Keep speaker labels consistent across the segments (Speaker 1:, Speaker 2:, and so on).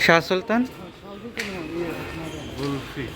Speaker 1: শাহ সুলতান
Speaker 2: কুলফি।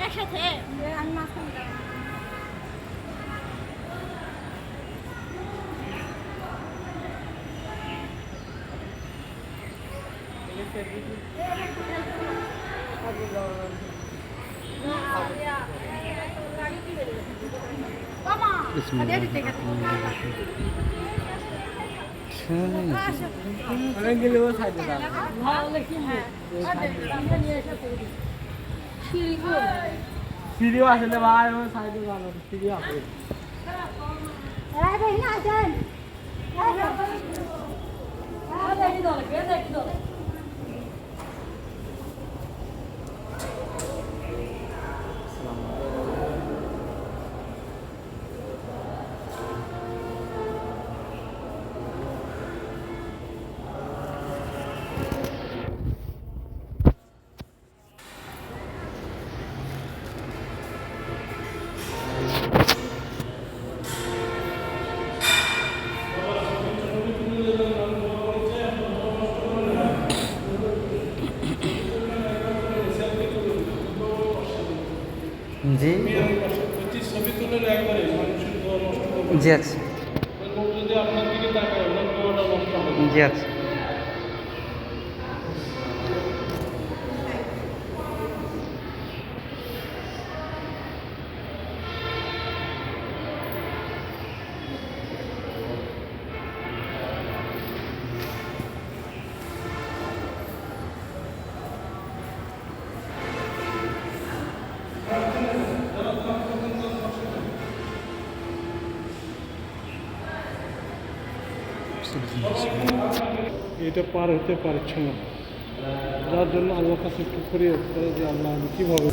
Speaker 3: একসাথে আমি মাঝখানে
Speaker 4: সিঁড়িও আছে না ভাই, আমার সাইডে ভালো সিঁড়ি আছে।
Speaker 1: জি
Speaker 2: ছবি তুলে একবারে মানুষের দোয়া নষ্ট করবে।
Speaker 1: জি আচ্ছা
Speaker 2: লোক যদি আপনার দিকে তাকায় ওনার দোয়াটা নষ্ট হবে।
Speaker 1: জি আচ্ছা
Speaker 2: এটা পার হতে পারছে না, যার জন্য আল্লাহর কাছে একটু ফরিয়াদ করে যে আল্লাহ আমি কীভাবে